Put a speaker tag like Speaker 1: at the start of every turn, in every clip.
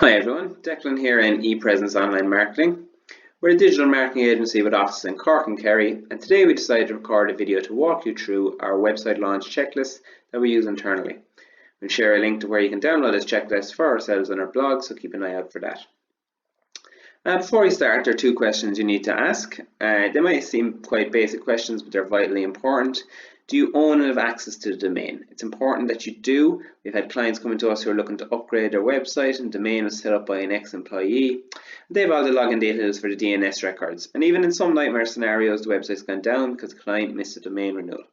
Speaker 1: Hi everyone, Declan here in ePresence Online Marketing. We're a digital marketing agency with offices in Cork and Kerry, and today we decided to record a video to walk you through our website launch checklist that we use internally. We'll share a link to where you can download this checklist for ourselves on our blog, so keep an eye out for that. Before we start, there are two questions you need to ask. They might seem quite basic questions, but they're vitally important. Do you own and have access to the domain? It's important that you do. We've had clients coming to us who are looking to upgrade their website, and the domain was set up by an ex-employee. They have all the login details for the DNS records, and even in some nightmare scenarios, the website's gone down because the client missed a domain renewal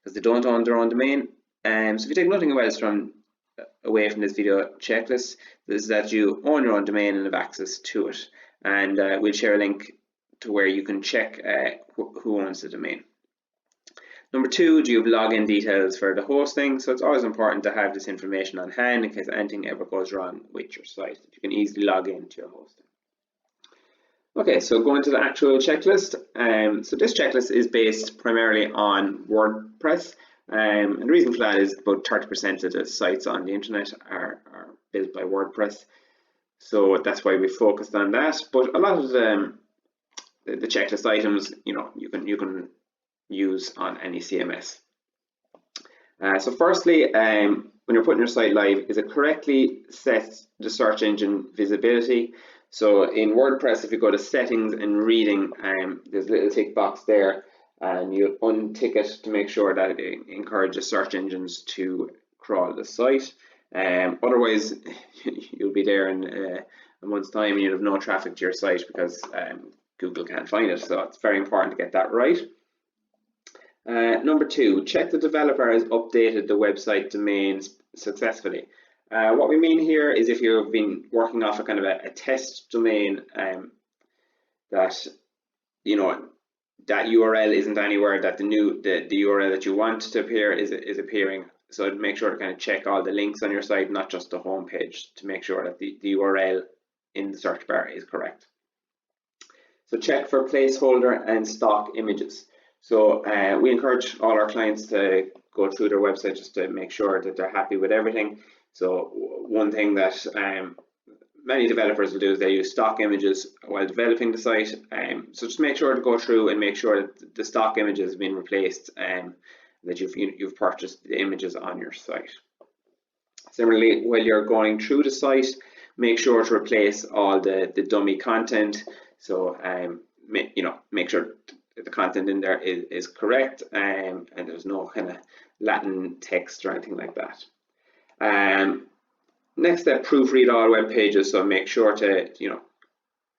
Speaker 1: because they don't own their own domain. So if you take nothing away from this video checklist, is that you own your own domain and have access to it, and we'll share a link to where you can check who owns the domain. Number two, do you have login details for the hosting? So it's always important to have this information on hand in case anything ever goes wrong with your site. You can easily log into your hosting. Okay, so going to the actual checklist. So this checklist is based primarily on WordPress. And the reason for that is about 30% of the sites on the internet are built by WordPress. So that's why we focused on that. But a lot of the checklist items, you can use on any CMS. So firstly, when you're putting your site live, is it correctly set the search engine visibility? So in WordPress, if you go to settings and reading, there's a little tick box there, and you untick it to make sure that it encourages search engines to crawl the site. Otherwise, you'll be there in a month's time and you'll have no traffic to your site because Google can't find it. So it's very important to get that right. Number two, check the developer has updated the website domains successfully. What we mean here is if you've been working off a kind of a test domain, that that URL isn't anywhere, that the URL that you want to appear is appearing. So make sure to kind of check all the links on your site, not just the home page, to make sure that the URL in the search bar is correct. So check for placeholder and stock images. So we encourage all our clients to go through their website just to make sure that they're happy with everything. So one thing that many developers will do is they use stock images while developing the site. So just make sure to go through and make sure that the stock images have been replaced, that you've purchased the images on your site. Similarly, while you're going through the site, make sure to replace all the dummy content. So make sure the content in there is correct, and there's no kind of Latin text or anything like that. Next step, proofread all web pages. So make sure to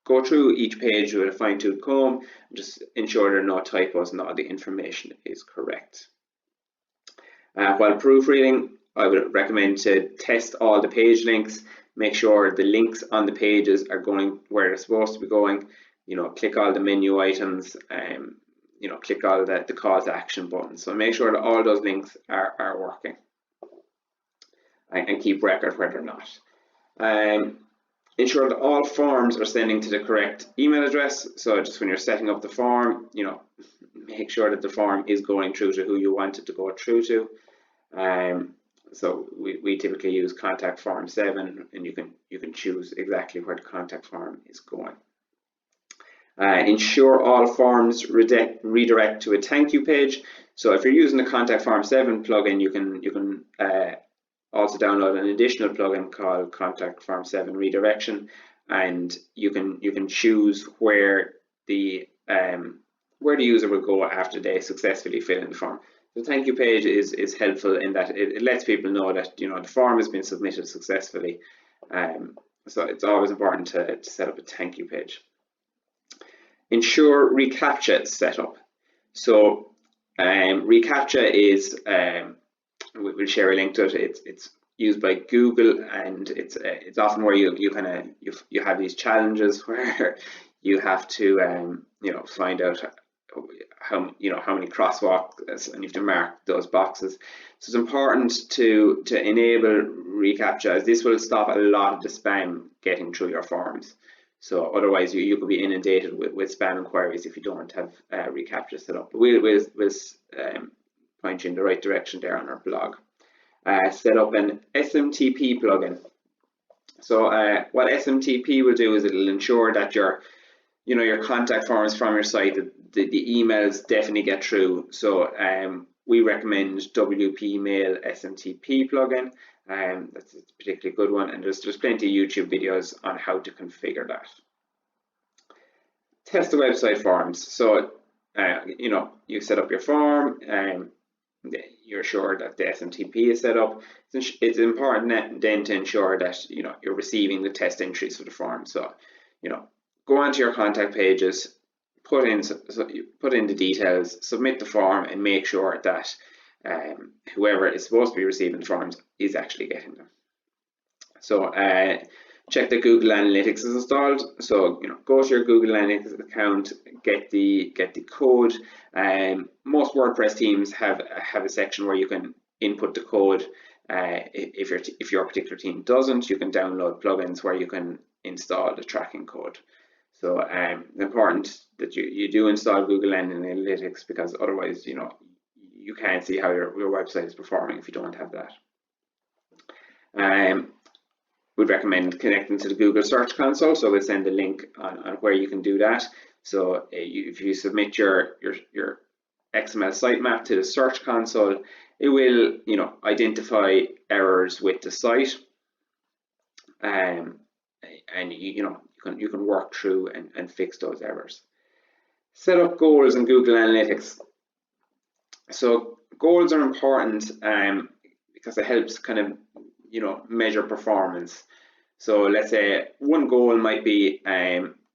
Speaker 1: go through each page with a fine-tooth comb and just ensure there are no typos and all the information is correct. While proofreading, I would recommend to test all the page links. Make sure the links on the pages are going where they're supposed to be going. Click all the menu items, click all the call to action buttons. So make sure that all those links are working, and keep record where they're not. Ensure that all forms are sending to the correct email address. So just when you're setting up the form, make sure that the form is going through to who you want it to go through to. So we typically use contact form 7, and you can choose exactly where the contact form is going. Ensure all forms redirect to a thank you page. So if you're using the contact form 7 plugin, you can also download an additional plugin called contact form 7 redirection, and you can choose where the user will go after they successfully fill in the form. The thank you page is helpful in that it lets people know that the form has been submitted successfully. So it's always important to set up a thank you page. Ensure reCAPTCHA is set up. So reCAPTCHA is, we'll share a link to it. It's used by Google, and it's often where you have these challenges where you have to find out how many crosswalks, and you have to mark those boxes. So it's important to enable reCAPTCHA, as this will stop a lot of the spam getting through your forms. So otherwise you could be inundated with spam inquiries if you don't have reCAPTCHA set up. But we'll point you in the right direction there on our blog. Set up an SMTP plugin. So what SMTP will do is it'll ensure that your contact forms from your site, the emails definitely get through. So we recommend WP Mail SMTP plugin. That's a particularly good one, and there's plenty of YouTube videos on how to configure that. Test the website forms. So you set up your form, you're sure that the SMTP is set up. It's important then to ensure that you're receiving the test entries for the form. So go onto your contact pages, put in the details, submit the form, and make sure that whoever is supposed to be receiving the forms is actually getting them. So check that Google Analytics is installed. So go to your Google Analytics account, get the code. Most WordPress teams have a section where you can input the code. If your particular team doesn't, you can download plugins where you can install the tracking code. So important that you do install Google Analytics, because otherwise you can't see how your website is performing if you don't have that. We'd recommend connecting to the Google Search Console, so we'll send a link on where you can do that. So if you submit your XML sitemap to the Search Console, it will identify errors with the site, and you can work through and fix those errors. Set up goals in Google Analytics. So goals are important because it helps kind of measure performance. So let's say one goal might be we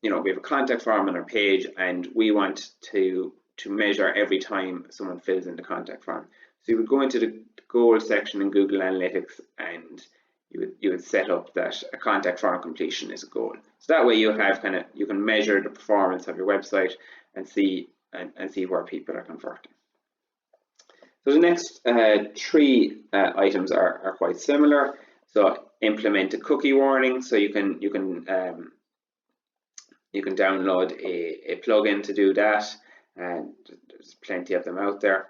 Speaker 1: have a contact form on our page, and we want to measure every time someone fills in the contact form. So you would go into the goals section in Google Analytics, and you would set up that a contact form completion is a goal. So that way you can measure the performance of your website and see where people are converting. So the next three items are quite similar. So implement a cookie warning. So you can download a plugin to do that, and there's plenty of them out there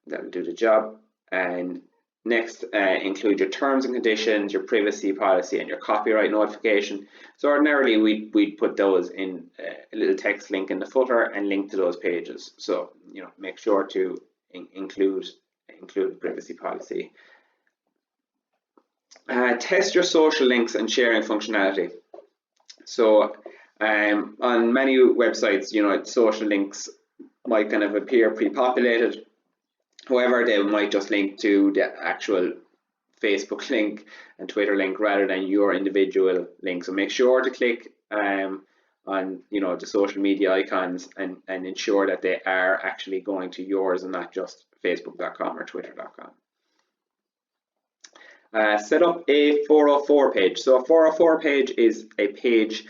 Speaker 1: that will do the job. And next, include your terms and conditions, your privacy policy, and your copyright notification. So ordinarily we'd put those in a little text link in the footer and link to those pages. So make sure to include privacy policy. Test your social links and sharing functionality. So on many websites, social links might kind of appear pre-populated. However, they might just link to the actual Facebook link and Twitter link rather than your individual link. So make sure to click on the social media icons and ensure that they are actually going to yours and not just facebook.com or twitter.com. Set up a 404 page. So a 404 page is a page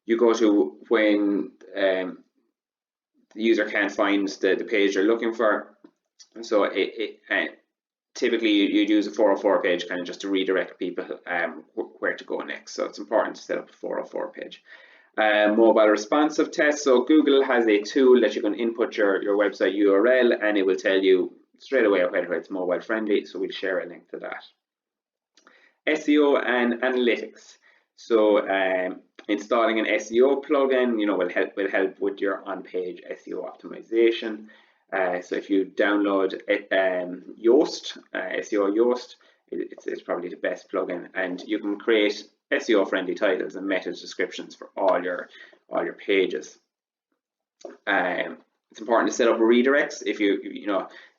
Speaker 1: you go to when the user can't find the page they're looking for. So typically you'd use a 404 page kind of just to redirect people where to go next. So it's important to set up a 404 page. Mobile responsive test. So Google has a tool that you can input your website URL, and it will tell you straight away whether it's mobile friendly. So we'll share a link to that. SEO and analytics. So installing an SEO plugin, will help with your on-page SEO optimization. So if you download Yoast, SEO Yoast, it's probably the best plugin, and you can create SEO-friendly titles and meta descriptions for all your pages. It's important to set up redirects if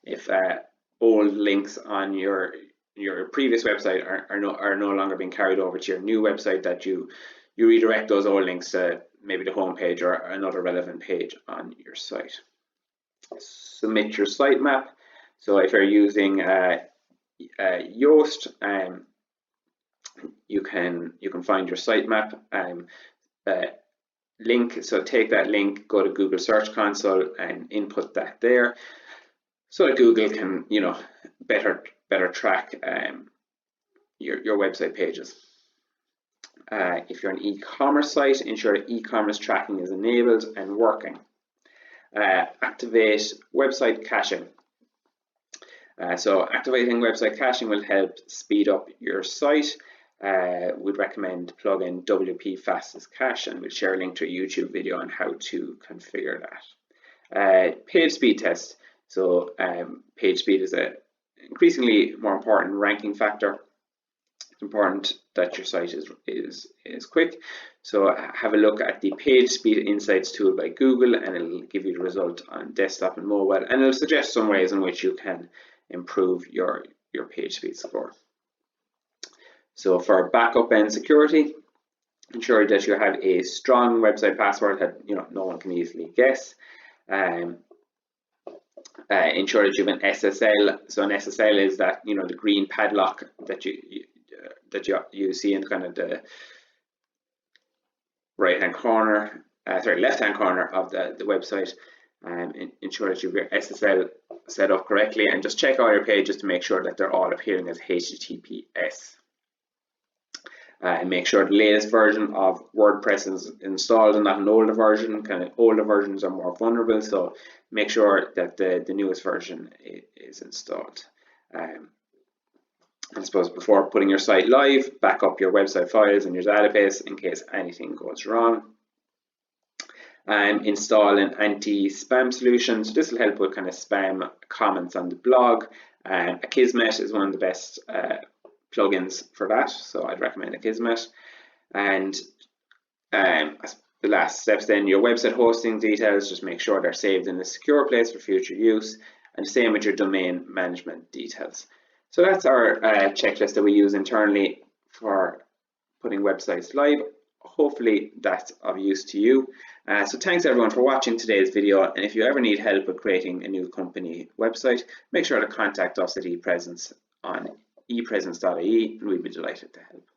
Speaker 1: if old links on your previous website are no longer being carried over to your new website, that you redirect those old links to maybe the home page or another relevant page on your site. Submit your sitemap. So if you're using Yoast, you can find your sitemap link. So take that link, go to Google Search Console and input that there, so that Google can better track your website pages. If you're an e-commerce site, ensure that e-commerce tracking is enabled and working. Activate website caching. So activating website caching will help speed up your site. we'd recommend plug in WP Fastest Cache, and we'll share a link to a YouTube video on how to configure that. Page speed test. So page speed is an increasingly more important ranking factor. It's important that your site is quick. So have a look at the Page Speed Insights tool by Google, and it'll give you the result on desktop and mobile, and it'll suggest some ways in which you can improve your page speed score. So for backup and security, ensure that you have a strong website password that no one can easily guess. Ensure that you have an SSL. So an SSL is that the green padlock that you see in kind of the left-hand corner of the website. Ensure that you have your SSL set up correctly, and just check all your pages to make sure that they're all appearing as HTTPS. And make sure the latest version of WordPress is installed and not an older version. Kind of older versions are more vulnerable, so make sure that the newest version is installed. I suppose before putting your site live, back up your website files and your database in case anything goes wrong. Install an anti-spam solution. So this will help with kind of spam comments on the blog. Akismet is one of the best plugins for that, so I'd recommend Akismet. And the last steps then, your website hosting details, just make sure they're saved in a secure place for future use, and same with your domain management details. So that's our checklist that we use internally for putting websites live. Hopefully that's of use to you. So thanks everyone for watching today's video, and if you ever need help with creating a new company website, make sure to contact us at ePresence on epresence.ie, and we'd be delighted to help.